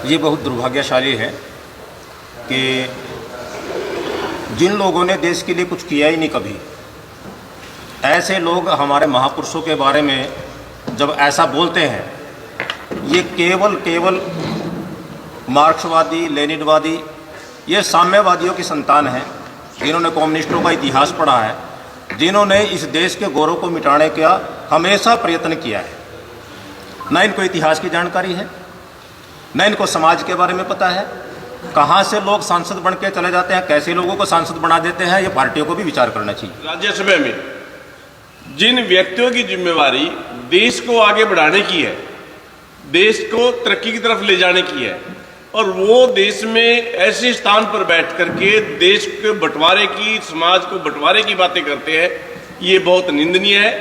ये बहुत दुर्भाग्यशाली है कि जिन लोगों ने देश के लिए कुछ किया ही नहीं कभी, ऐसे लोग हमारे महापुरुषों के बारे में जब ऐसा बोलते हैं, ये केवल मार्क्सवादी, लेनिनवादी, ये साम्यवादियों की संतान हैं, जिन्होंने कम्युनिस्टों का इतिहास पढ़ा है, जिन्होंने इस देश के गौरव को मिटाने का हमेशा प्रयत्न किया है। न इनको इतिहास की जानकारी है, न इनको समाज के बारे में पता है। कहाँ से लोग सांसद बन के चले जाते हैं, कैसे लोगों को सांसद बना देते हैं, ये पार्टियों को भी विचार करना चाहिए। राज्यसभा में जिन व्यक्तियों की जिम्मेवारी देश को आगे बढ़ाने की है, देश को तरक्की की तरफ ले जाने की है, और वो देश में ऐसे स्थान पर बैठ करके देश के बंटवारे की, समाज को बंटवारे की बातें करते हैं, ये बहुत निंदनीय है।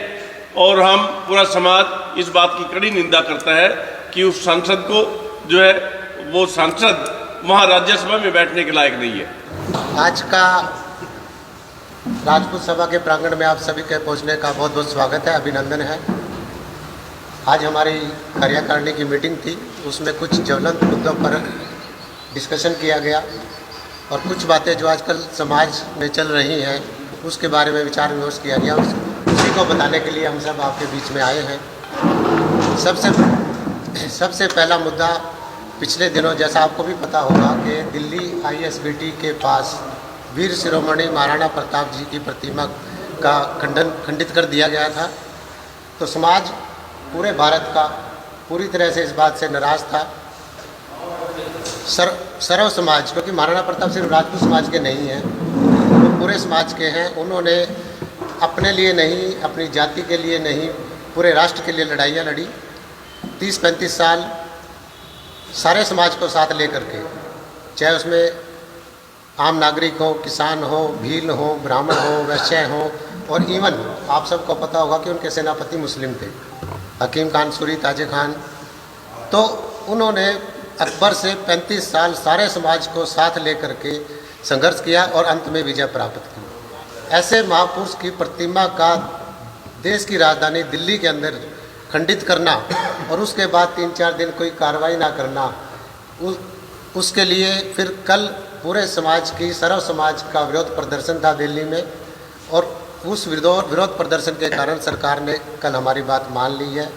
और हम पूरा समाज इस बात की कड़ी निंदा करता है कि उस सांसद को जो है वो सांसद वहाँ राज्यसभा में बैठने के लायक नहीं है। आज का राजपूत सभा के प्रांगण में आप सभी के पहुंचने का बहुत बहुत स्वागत है, अभिनंदन है। आज हमारी कार्यकारिणी की मीटिंग थी, उसमें कुछ ज्वलंत मुद्दों पर डिस्कशन किया गया और कुछ बातें जो आजकल समाज में चल रही हैं उसके बारे में विचार विमर्श किया गया। उसी को बताने के लिए हम सब आपके बीच में आए हैं। सबसे पहला मुद्दा, पिछले दिनों जैसा आपको भी पता होगा कि दिल्ली ISBT के पास वीर शिरोमणि महाराणा प्रताप जी की प्रतिमा का खंडित कर दिया गया था। तो समाज पूरे भारत का पूरी तरह से इस बात से नाराज़ था। सर्व समाज, क्योंकि महाराणा प्रताप सिर्फ राजपूत समाज के नहीं हैं, वो पूरे समाज के हैं। उन्होंने अपने लिए नहीं, अपनी जाति के लिए नहीं, पूरे राष्ट्र के लिए लड़ाइयाँ लड़ी। 30-35 साल सारे समाज को साथ लेकर के, चाहे उसमें आम नागरिक हो, किसान हो, भील हो, ब्राह्मण हो, वैश्य हो, और इवन आप सबको पता होगा कि उनके सेनापति मुस्लिम थे, हकीम खान सूरी, ताजे खान। तो उन्होंने अकबर से 35 साल सारे समाज को साथ लेकर के संघर्ष किया और अंत में विजय प्राप्त की। ऐसे महापुरुष की प्रतिमा का देश की राजधानी दिल्ली के अंदर खंडित करना और उसके बाद 3-4 दिन कोई कार्रवाई ना करना, उसके लिए फिर कल पूरे समाज की, सर्व समाज का विरोध प्रदर्शन था दिल्ली में, और उस विरोध प्रदर्शन के कारण सरकार ने कल हमारी बात मान ली है।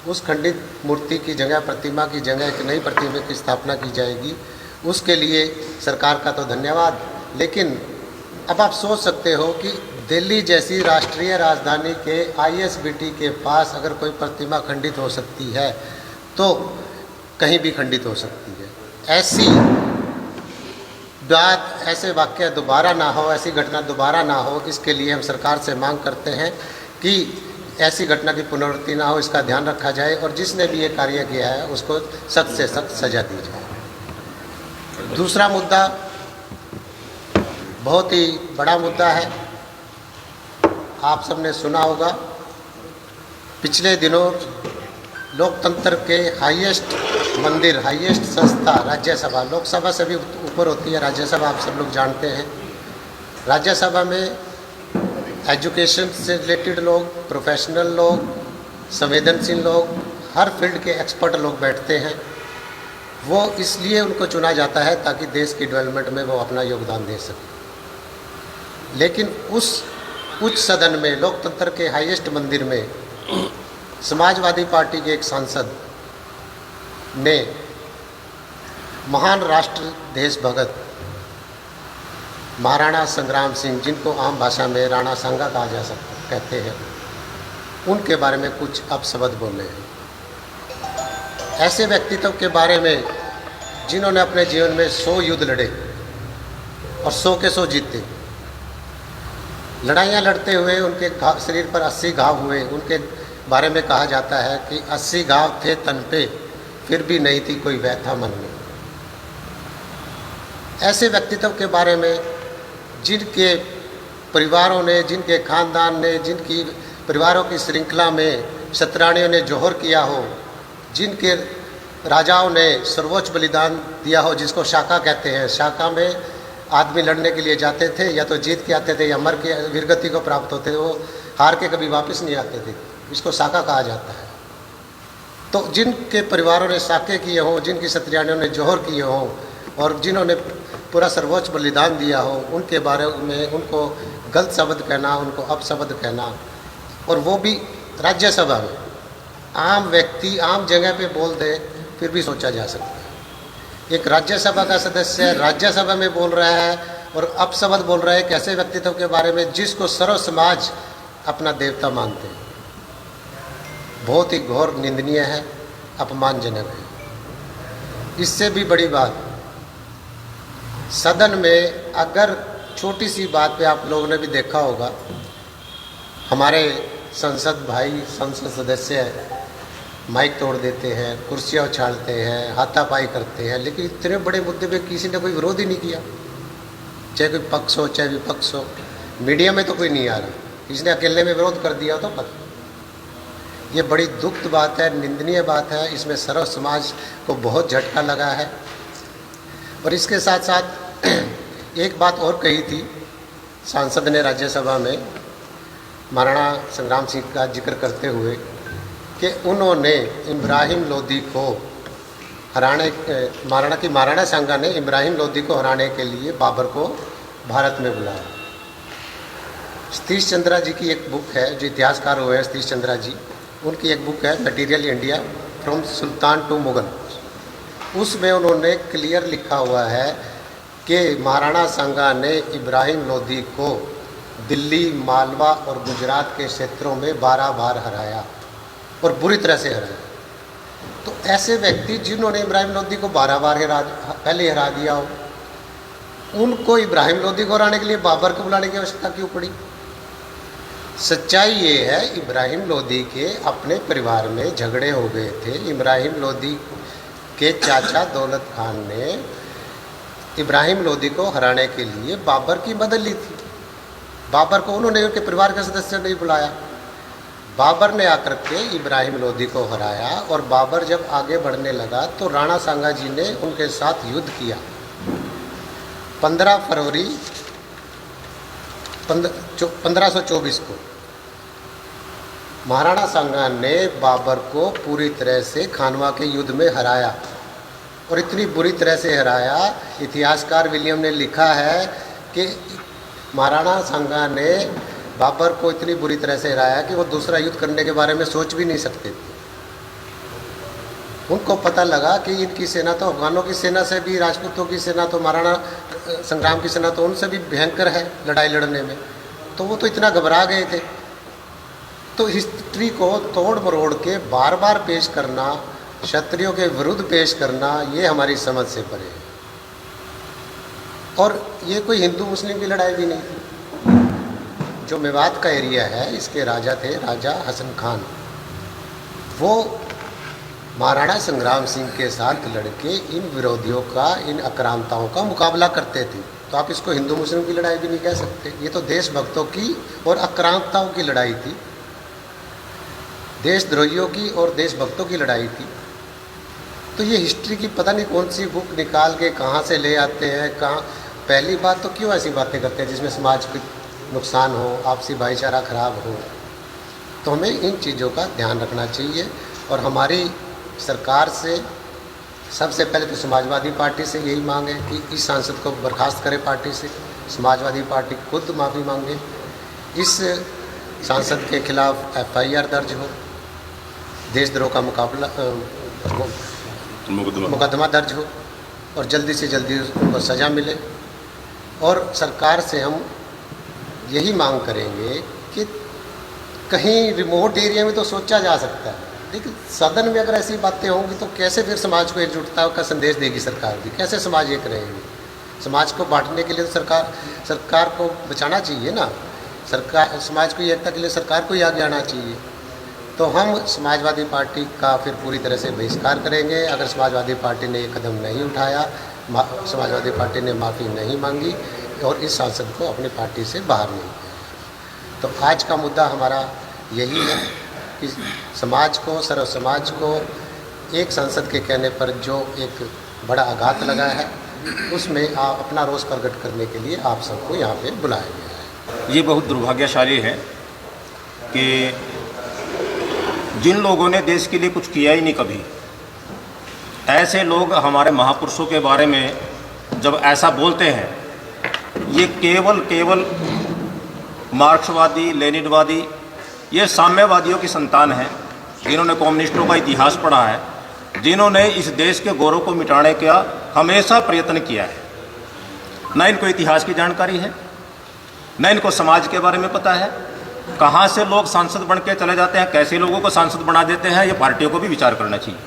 उस खंडित मूर्ति की जगह, प्रतिमा की जगह एक नई प्रतिमा की स्थापना की जाएगी। उसके लिए सरकार का तो धन्यवाद। लेकिन अब आप सोच सकते हो कि दिल्ली जैसी राष्ट्रीय राजधानी के ISBT के पास अगर कोई प्रतिमा खंडित हो सकती है तो कहीं भी खंडित हो सकती है। ऐसी बात, ऐसे वाक़या दोबारा ना हो, ऐसी घटना दोबारा ना हो, इसके लिए हम सरकार से मांग करते हैं कि ऐसी घटना की पुनरावृत्ति ना हो, इसका ध्यान रखा जाए और जिसने भी ये कार्य किया है उसको सख्त से सख्त सजा दी जाए। दूसरा मुद्दा बहुत ही बड़ा मुद्दा है, आप सबने सुना होगा। पिछले दिनों लोकतंत्र के हाईएस्ट मंदिर, हाईएस्ट संस्था राज्यसभा, लोकसभा से भी ऊपर होती है राज्यसभा, आप सब लोग जानते हैं। राज्यसभा में एजुकेशन से रिलेटेड लोग, प्रोफेशनल लोग, संवेदनशील लोग, हर फील्ड के एक्सपर्ट लोग बैठते हैं। वो इसलिए उनको चुना जाता है ताकि देश की डेवलपमेंट में वो अपना योगदान दे सके। लेकिन उस उच्च सदन में, लोकतंत्र के हाईएस्ट मंदिर में, समाजवादी पार्टी के एक सांसद ने महान राष्ट्र देश भगत महाराणा संग्राम सिंह, जिनको आम भाषा में राणा सांगा कहा जा सकता कहते हैं, उनके बारे में कुछ अपशब्द बोले हैं। ऐसे व्यक्तित्व के बारे में जिन्होंने अपने जीवन में 100 युद्ध लड़े और 100 के 100 जीते, लड़ाइयाँ लड़ते हुए उनके शरीर पर 80 घाव हुए, उनके बारे में कहा जाता है कि 80 घाव थे तन पे, फिर भी नहीं थी कोई व्यथा मन में। ऐसे व्यक्तित्व के बारे में जिनके परिवारों ने, जिनके खानदान ने, जिनकी परिवारों की श्रृंखला में क्षत्राणियों ने जोहर किया हो, जिनके राजाओं ने सर्वोच्च बलिदान दिया हो, जिसको शाका कहते हैं। शाका में आदमी लड़ने के लिए जाते थे, या तो जीत के आते थे या मर के वीरगति को प्राप्त होते थे, वो हार के कभी वापस नहीं आते थे, इसको शाका कहा जाता है। तो जिनके परिवारों ने साके किए हों, जिनकी सत्रियाणियों ने जौहर किए हों और जिन्होंने पूरा सर्वोच्च बलिदान दिया हो, उनके बारे में उनको गलत शब्द कहना, उनको अपशब्द कहना, और वो भी राज्यसभा में आम व्यक्ति आम जगह पे बोल दे फिर भी सोचा जा सकता है। एक राज्यसभा का सदस्य राज्यसभा में बोल रहा है और अपशब्द बोल रहा है एक ऐसे व्यक्तित्व के बारे में जिसको सर्व समाज अपना देवता मानते हैं। बहुत ही घोर निंदनीय है, अपमानजनक है। इससे भी बड़ी बात, सदन में अगर छोटी सी बात पे आप लोगों ने भी देखा होगा, हमारे संसद भाई संसद सदस्य माइक तोड़ देते हैं, कुर्सियाँ उछालते हैं, हाथापाई करते हैं, लेकिन इतने बड़े मुद्दे पे किसी ने कोई विरोध ही नहीं किया, चाहे कोई पक्ष हो चाहे विपक्ष हो। मीडिया में तो कोई नहीं आ रहा, किसी ने अकेले में विरोध कर दिया तो पता। ये बड़ी दुखद बात है, निंदनीय बात है, इसमें सर्व समाज को बहुत झटका लगा है। और इसके साथ साथ एक बात और कही थी सांसद ने राज्यसभा में, महाराणा संग्राम सिंह का जिक्र करते हुए, कि उन्होंने इब्राहिम लोदी को हराने, महाराणा सांगा ने इब्राहिम लोदी को हराने के लिए बाबर को भारत में बुलाया। सतीश चंद्रा जी की एक बुक है, जो इतिहासकार हुए हैं सतीश चंद्रा जी, उनकी एक बुक है medieval India from Sultan to Mughal. उसमें उन्होंने क्लियर लिखा हुआ है कि महाराणा सांगा ने इब्राहिम लोदी को दिल्ली, मालवा और गुजरात के क्षेत्रों में 12 बार हराया और बुरी तरह से हराया। तो ऐसे व्यक्ति जिन्होंने इब्राहिम लोदी को 12 बार पहले हरा दिया हो, उनको इब्राहिम लोदी को हराने के लिए बाबर को बुलाने की आवश्यकता क्यों पड़ी? सच्चाई ये है, इब्राहिम लोदी के अपने परिवार में झगड़े हो गए थे। इब्राहिम लोदी के चाचा दौलत खान ने इब्राहिम लोदी को हराने के लिए बाबर की मदद ली थी। बाबर को उन्होंने उनके परिवार के सदस्य नहीं बुलाया। बाबर ने आकर के इब्राहिम लोदी को हराया और बाबर जब आगे बढ़ने लगा तो राणा सांगा जी ने उनके साथ युद्ध किया। 15 फरवरी 1524 को महाराणा सांगा ने बाबर को पूरी तरह से खानवा के युद्ध में हराया, और इतनी बुरी तरह से हराया, इतिहासकार विलियम ने लिखा है कि महाराणा सांगा ने बाबर को इतनी बुरी तरह से हराया कि वो दूसरा युद्ध करने के बारे में सोच भी नहीं सकते थे। उनको पता लगा कि इनकी सेना तो अफगानों की सेना से भी, राजपूतों की सेना तो, महाराणा संग्राम की सेना तो उनसे भी भयंकर है लड़ाई लड़ने में, तो वो तो इतना घबरा गए थे। तो हिस्ट्री को तोड़ मरोड़ के बार बार पेश करना, क्षत्रियों के विरुद्ध पेश करना, ये हमारी समझ से परे है। और ये कोई हिंदू मुस्लिम की लड़ाई भी नहीं थी। जो मेवात का एरिया है, इसके राजा थे राजा हसन खान। वो महाराणा संग्राम सिंह के साथ लड़के इन विरोधियों का, इन आक्रांताओं का मुकाबला करते थे। तो आप इसको हिंदू मुस्लिम की लड़ाई भी नहीं कह सकते, ये तो देशभक्तों की और आक्रांताओं की लड़ाई थी, देशद्रोहियों की और देशभक्तों की लड़ाई थी। तो ये हिस्ट्री की पता नहीं कौन सी बुक निकाल के कहाँ से ले आते हैं, कहाँ। पहली बात तो क्यों ऐसी बातें करते हैं जिसमें समाज को नुकसान हो, आपसी भाईचारा खराब हो। तो हमें इन चीज़ों का ध्यान रखना चाहिए। और हमारी सरकार से सबसे पहले तो समाजवादी पार्टी से यही मांग है कि इस सांसद को बर्खास्त करे पार्टी से। समाजवादी पार्टी खुद माफ़ी मांगे, इस सांसद के खिलाफ FIR दर्ज हो, देशद्रोह का मुकदमा दर्ज हो और जल्दी से जल्दी उनको सज़ा मिले। और सरकार से हम यही मांग करेंगे कि कहीं रिमोट एरिया में तो सोचा जा सकता है, लेकिन सदन में अगर ऐसी बातें होंगी तो कैसे फिर समाज को एकजुटता का संदेश देगी सरकार भी? कैसे समाज एक रहेंगे? समाज को बांटने के लिए तो सरकार को बचाना चाहिए ना। सरकार, समाज को एकता के लिए सरकार को ही आगे आना चाहिए। तो हम समाजवादी पार्टी का फिर पूरी तरह से बहिष्कार करेंगे। अगर समाजवादी पार्टी ने ये कदम नहीं उठाया, समाजवादी पार्टी ने माफ़ी नहीं मांगी और इस सांसद को अपनी पार्टी से बाहर नहीं किया। तो आज का मुद्दा हमारा यही है कि समाज को, सर्व समाज को एक सांसद के कहने पर जो एक बड़ा आघात लगा है, उसमें आप अपना रोष प्रकट करने के लिए आप सबको यहाँ पे बुलाया गया है। ये बहुत दुर्भाग्यशाली है कि जिन लोगों ने देश के लिए कुछ किया ही नहीं कभी, ऐसे लोग हमारे महापुरुषों के बारे में जब ऐसा बोलते हैं, ये केवल मार्क्सवादी, लेनिनवादी, ये साम्यवादियों की संतान है, जिन्होंने कम्युनिस्टों का इतिहास पढ़ा है, जिन्होंने इस देश के गौरव को मिटाने का हमेशा प्रयत्न किया है। न इनको इतिहास की जानकारी है, न इनको समाज के बारे में पता है। कहाँ से लोग सांसद बन के चले जाते हैं, कैसे लोगों को सांसद बना देते हैं, ये पार्टियों को भी विचार करना चाहिए।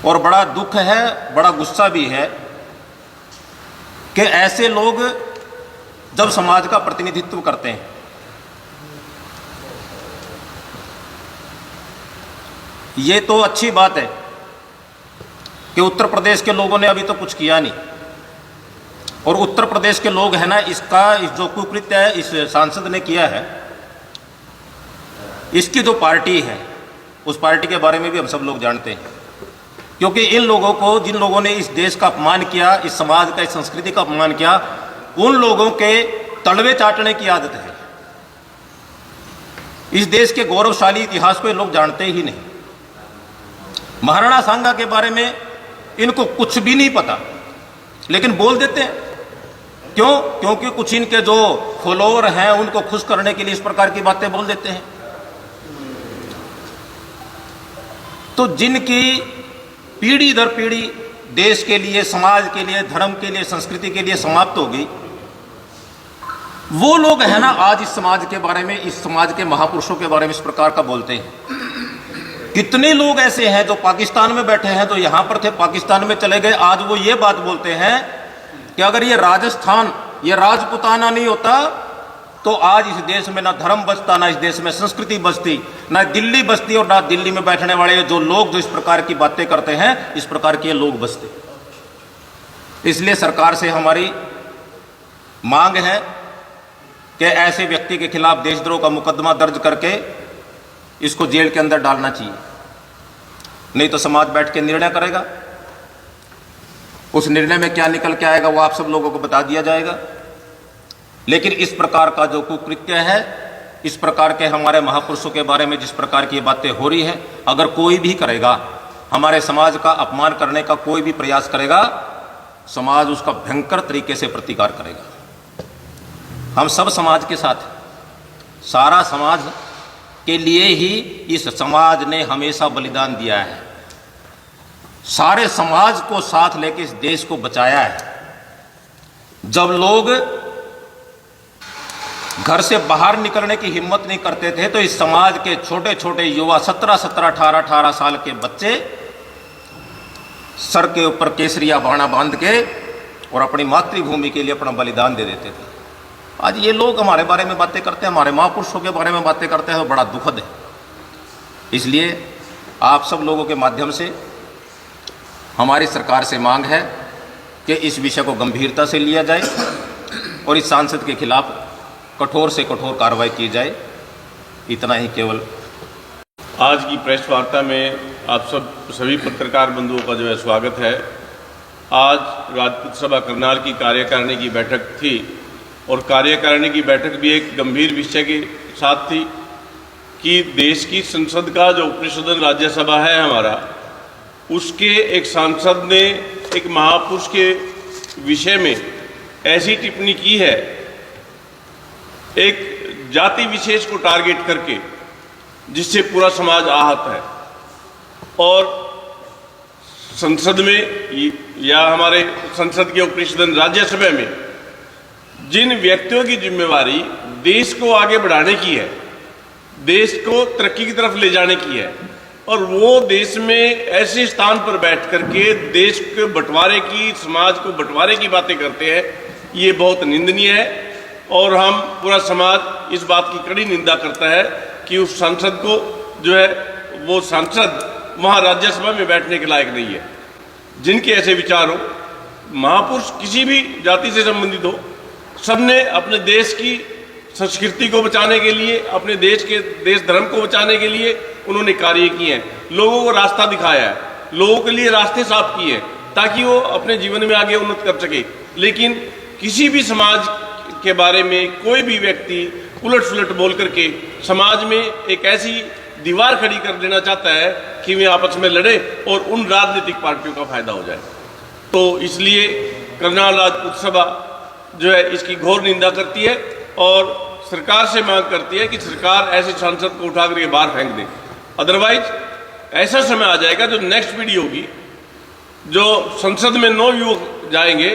और बड़ा दुख है, बड़ा गुस्सा भी है कि ऐसे लोग जब समाज का प्रतिनिधित्व करते हैं, ये तो अच्छी बात है कि उत्तर प्रदेश के लोगों ने अभी तो कुछ किया नहीं, और उत्तर प्रदेश के लोग हैं ना, इस जो कुकृत्य है इस सांसद ने किया है, इसकी जो पार्टी है उस पार्टी के बारे में भी हम सब लोग जानते हैं। क्योंकि इन लोगों को, जिन लोगों ने इस देश का अपमान किया, इस समाज का, इस संस्कृति का अपमान किया, उन लोगों के तलवे चाटने की आदत है। इस देश के गौरवशाली इतिहास को ये लोग जानते ही नहीं। महाराणा सांगा के बारे में इनको कुछ भी नहीं पता, लेकिन बोल देते हैं। क्यों? क्योंकि कुछ इनके जो फॉलोअर हैं उनको खुश करने के लिए इस प्रकार की बातें बोल देते हैं। तो जिनकी पीढ़ी दर पीढ़ी देश के लिए, समाज के लिए, धर्म के लिए, संस्कृति के लिए समाप्त हो गई, वो लोग हैं ना आज इस समाज के बारे में, इस समाज के महापुरुषों के बारे में इस प्रकार का बोलते हैं। कितने लोग ऐसे हैं जो पाकिस्तान में बैठे हैं, जो यहां पर थे, पाकिस्तान में चले गए, आज वो ये बात बोलते हैं कि अगर ये राजस्थान, ये राजपुताना नहीं होता तो आज इस देश में ना धर्म बचता, ना इस देश में संस्कृति बचती, ना दिल्ली बचती, और ना दिल्ली में बैठने वाले जो लोग जो इस प्रकार की बातें करते हैं, इस प्रकार के लोग बचते। इसलिए सरकार से हमारी मांग है कि ऐसे व्यक्ति के खिलाफ देशद्रोह का मुकदमा दर्ज करके इसको जेल के अंदर डालना चाहिए। नहीं तो समाज बैठ के निर्णय करेगा, उस निर्णय में क्या निकल के आएगा वो आप सब लोगों को बता दिया जाएगा। लेकिन इस प्रकार का जो कुकृत्य है, इस प्रकार के हमारे महापुरुषों के बारे में जिस प्रकार की बातें हो रही है, अगर कोई भी करेगा, हमारे समाज का अपमान करने का कोई भी प्रयास करेगा, समाज उसका भयंकर तरीके से प्रतिकार करेगा। हम सब समाज के साथ, सारा समाज के लिए ही इस समाज ने हमेशा बलिदान दिया है, सारे समाज को साथ लेकर इस देश को बचाया है। जब लोग घर से बाहर निकलने की हिम्मत नहीं करते थे, तो इस समाज के छोटे छोटे युवा, 17-17, 18-18 साल के बच्चे सर के ऊपर केसरिया बाणा बांध के और अपनी मातृभूमि के लिए अपना बलिदान दे देते थे। आज ये लोग हमारे बारे में बातें करते हैं, हमारे महापुरुषों के बारे में बातें करते हैं, तो बड़ा दुखद है। इसलिए आप सब लोगों के माध्यम से हमारी सरकार से मांग है कि इस विषय को गंभीरता से लिया जाए और इस सांसद के खिलाफ कठोर से कठोर कार्रवाई की जाए। इतना ही केवल। आज की प्रेस वार्ता में आप सभी पत्रकार बंधुओं का जो है स्वागत है। आज राजपूत सभा करनाल की कार्यकारिणी की बैठक थी, और कार्यकारिणी की बैठक भी एक गंभीर विषय के साथ थी कि देश की संसद का जो उपनिषद राज्यसभा है हमारा, उसके एक सांसद ने एक महापुरुष के विषय में ऐसी टिप्पणी की है, एक जाति विशेष को टारगेट करके, जिससे पूरा समाज आहत है। और संसद में या हमारे संसद के उपनिषद राज्यसभा में जिन व्यक्तियों की जिम्मेवारी देश को आगे बढ़ाने की है, देश को तरक्की की तरफ ले जाने की है, और वो देश में ऐसे स्थान पर बैठ करके देश के बंटवारे की, समाज को बंटवारे की बातें करते हैं, ये बहुत निंदनीय है। और हम पूरा समाज इस बात की कड़ी निंदा करता है कि उस सांसद को जो है, वो सांसद वहाँ राज्यसभा में बैठने के लायक नहीं है। जिनके ऐसे विचार हो, महापुरुष किसी भी जाति से संबंधित हो, सबने अपने देश की संस्कृति को बचाने के लिए, अपने देश के देश धर्म को बचाने के लिए उन्होंने कार्य किए हैं, लोगों को रास्ता दिखाया है, लोगों के लिए रास्ते साफ किए हैं ताकि वो अपने जीवन में आगे उन्नत कर सके। लेकिन किसी भी समाज के बारे में कोई भी व्यक्ति उलट सुलट बोल करके समाज में एक ऐसी दीवार खड़ी कर देना चाहता है कि वे आपस में लड़े और उन राजनीतिक पार्टियों का फायदा हो जाए। तो इसलिए करनाल राजपूत सभा जो है इसकी घोर निंदा करती है और सरकार से मांग करती है कि सरकार ऐसे सांसद को उठा करके बाहर फेंक दे। अदरवाइज ऐसा समय आ जाएगा जो नेक्स्ट पीढ़ी होगी, जो संसद में 9 युवक जाएंगे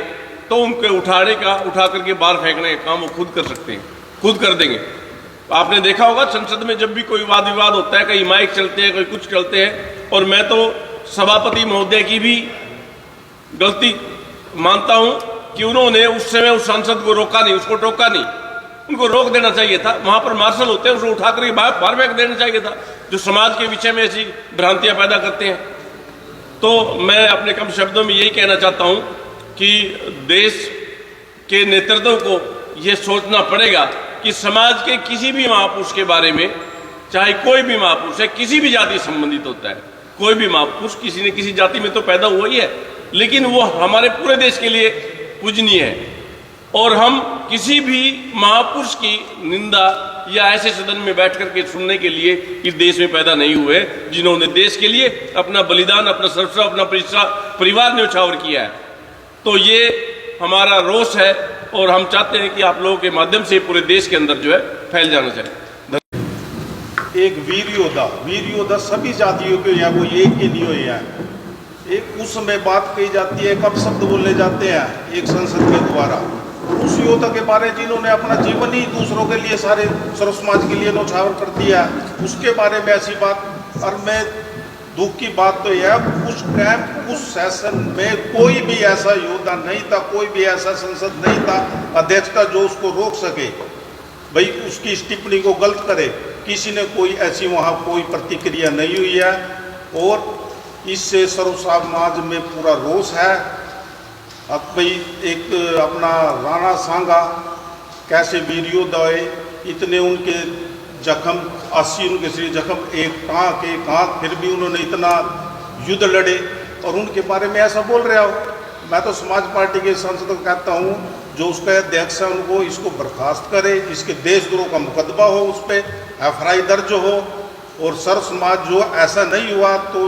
तो उनके उठा करके बाहर फेंकने का काम वो खुद कर सकते हैं, खुद कर देंगे। आपने देखा होगा संसद में जब भी कोई वाद विवाद होता है, कहीं माइक चलते हैं, कोई कुछ चलते हैं, और मैं तो सभापति महोदय की भी गलती मानता हूं कि उन्होंने उस समय उस सांसद को रोका नहीं, उसको टोका नहीं। उनको रोक देना चाहिए था। वहां पर मार्शल होते हैं, उसको उठा कर बाहर फेंक देना चाहिए था, जो समाज के विषय में ऐसी भ्रांतियां पैदा करते हैं। तो मैं अपने कम शब्दों में यही कहना चाहता हूं कि देश के नेतृत्व को यह सोचना पड़ेगा कि समाज के किसी भी महापुरुष के बारे में, चाहे कोई भी महापुरुष है, किसी भी जाति संबंधित होता है, कोई भी महापुरुष किसी न किसी जाति में तो पैदा हुआ ही है, लेकिन वो हमारे पूरे देश के लिए पूजनीय है। और हम किसी भी महापुरुष की निंदा या ऐसे सदन में बैठ करके सुनने के लिए इस देश में पैदा नहीं हुए जिन्होंने देश के लिए अपना बलिदान, अपना सर्वस्व, अपना परिवार न्यौछावर किया है। तो ये हमारा रोष है और हम चाहते हैं कि आप लोगों के माध्यम से पूरे देश के अंदर जो है फैल जाना चाहिए। एक वीर योद्धा सभी जातियों के यहाँ वो एक के लिए हुए हैं। एक उस समय बात कही जाती है, कब शब्द बोले जाते हैं एक संसद के द्वारा, उस योद्धा के बारे जिन्होंने अपना जीवन ही दूसरों के लिए, सारे सर्व समाज के लिए न्यौछावर कर दिया, उसके बारे में ऐसी बात। और मैं दुख की बात तो यह, उस टाइम उस सेशन में कोई भी ऐसा योद्धा नहीं था, कोई भी ऐसा संसद नहीं था अध्यक्ष का जो उसको रोक सके, भाई उसकी इस टिप्पणी को गलत करे। किसी ने कोई ऐसी वहाँ कोई प्रतिक्रिया नहीं हुई है और इससे सर्व समाज में पूरा रोष है। अब भाई एक अपना राणा सांगा कैसे वीर योद्धा है, इतने उनके जख्म 80 उनके शरीर जख्म, एक आँख, फिर भी उन्होंने इतना युद्ध लड़े और उनके बारे में ऐसा बोल रहे हो। मैं तो समाज पार्टी के सांसद को कहता हूँ जो उसका अध्यक्ष है उनको इसको बर्खास्त करे, इसके देशद्रोह का मुकदमा हो, उस पर FIR दर्ज हो और सर्व समाज जो ऐसा नहीं हुआ तो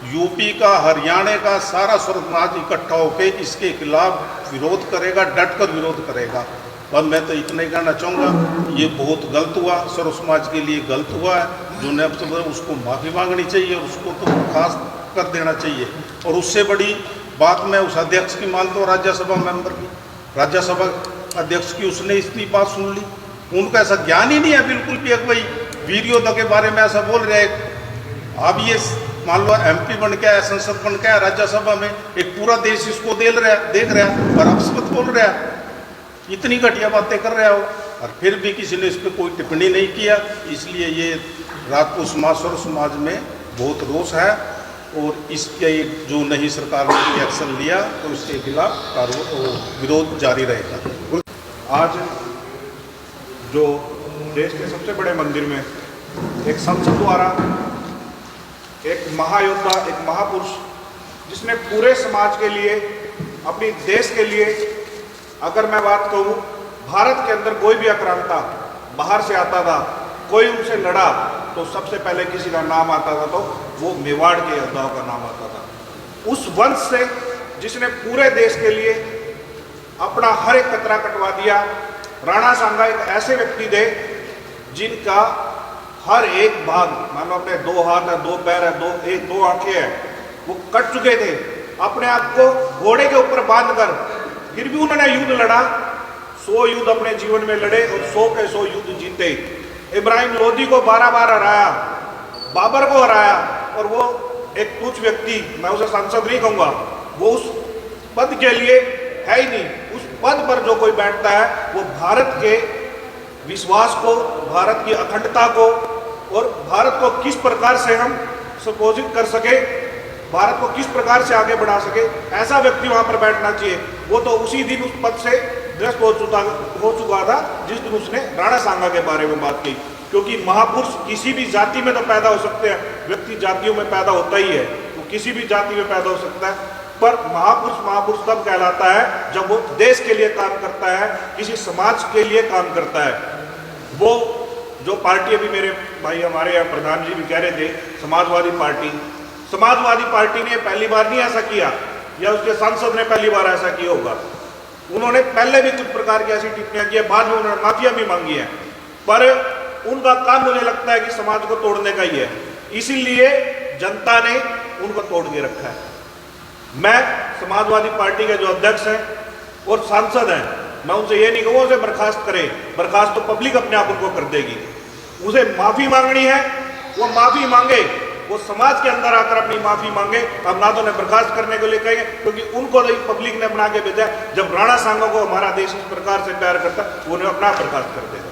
यूपी का, हरियाणा का सारा सर्व समाज इकट्ठा होकर इसके खिलाफ विरोध करेगा, डट कर विरोध करेगा। और मैं तो इतना ही कहना चाहूँगा, ये बहुत गलत हुआ, सर्व समाज के लिए गलत हुआ है। जो ने उसको माफ़ी मांगनी चाहिए, उसको तो बर्खास्त कर देना चाहिए। और उससे बड़ी बात मैं उस अध्यक्ष की मानता हूँ, राज्यसभा मेंबर की, राज्यसभा अध्यक्ष की, उसने इतनी बात सुन ली। उनका ऐसा ज्ञान ही नहीं है बिल्कुल भी, भाई वीर योद्धा के बारे में ऐसा बोल रहे हैं। अब ये मान लो MP बन के आया, संसद बन के आया, राज्यसभा में एक पूरा देश इसको देख रहा है और अपशब्द बोल रहा है, इतनी घटिया बातें कर रहा हो और फिर भी किसी ने इस पर कोई टिप्पणी नहीं किया। इसलिए ये राजपूत समाज, सर्व समाज में बहुत रोष है और इसके जो नई सरकार ने एक्शन लिया तो इसके खिलाफ विरोध जारी रहेगा। आज जो देश के सबसे बड़े मंदिर में एक संसद द्वारा एक महायोद्धा, एक महापुरुष जिसने पूरे समाज के लिए, अपनी देश के लिए, अगर मैं बात कहूँ भारत के अंदर कोई भी आक्रांता बाहर से आता था, कोई उनसे लड़ा तो सबसे पहले किसी का नाम आता था तो वो मेवाड़ के योद्धाओं का नाम आता था। उस वंश से जिसने पूरे देश के लिए अपना हर एक कतरा कटवा दिया। राणा सांगा एक ऐसे व्यक्ति थे जिनका हर एक भाग, मान लो अपने 2 हाथ है, 2 पैर है, 2 आंखें हैं, वो कट चुके थे। अपने आप को घोड़े के ऊपर बांधकर फिर भी उन्होंने युद्ध लड़ा। 100 युद्ध अपने जीवन में लड़े और 100 के 100 युद्ध जीते। इब्राहिम लोदी को 12 बार हराया, बाबर को हराया और वो एक तुच्छ व्यक्ति, मैं उसे सांसद नहीं कहूँगा, वो उस पद के लिए है ही नहीं। उस पद पर जो कोई बैठता है वो भारत के विश्वास को, भारत की अखंडता को और भारत को किस प्रकार से हम सुपोषित कर सके, भारत को किस प्रकार से आगे बढ़ा सके, ऐसा व्यक्ति वहां पर बैठना चाहिए। वो तो उसी दिन उस पद से भ्रष्ट हो चुका था जिस दिन उसने राणा सांगा के बारे में बात की। क्योंकि महापुरुष किसी भी जाति में तो पैदा हो सकते हैं, व्यक्ति जातियों में पैदा होता ही है, वो किसी भी जाति में पैदा हो सकता है, पर महापुरुष तब कहलाता है जब वो देश के लिए काम करता है, किसी समाज के लिए काम करता है। वो जो पार्टी अभी मेरे भाई हमारे यहाँ प्रधान जी भी कह रहे थे, समाजवादी पार्टी ने पहली बार नहीं ऐसा किया, या उसके सांसद ने पहली बार ऐसा किया होगा। उन्होंने पहले भी कुछ प्रकार की ऐसी टिप्पणियां की है, बाद में उन्होंने माफिया भी मांगी है, पर उनका काम मुझे लगता है कि समाज को तोड़ने का ही है, इसीलिए जनता ने उनको तोड़ के रखा है। मैं समाजवादी पार्टी के जो अध्यक्ष हैं और सांसद हैं, मैं उनसे ये नहीं कहूँगा उसे बर्खास्त करे, बर्खास्त तो पब्लिक अपने आप उनको कर देगी। उसे माफी मांगनी है, वो माफी मांगे, वो समाज के अंदर आकर अपनी माफी मांगे। हम ना तो उन्हें बर्खास्त करने को लिए कहेंगे, क्योंकि उनको तो पब्लिक ने बना के भेजा। जब राणा सांगा को हमारा देश इस प्रकार से प्यार करता, वो उन्हें अपना बर्खास्त कर देगा।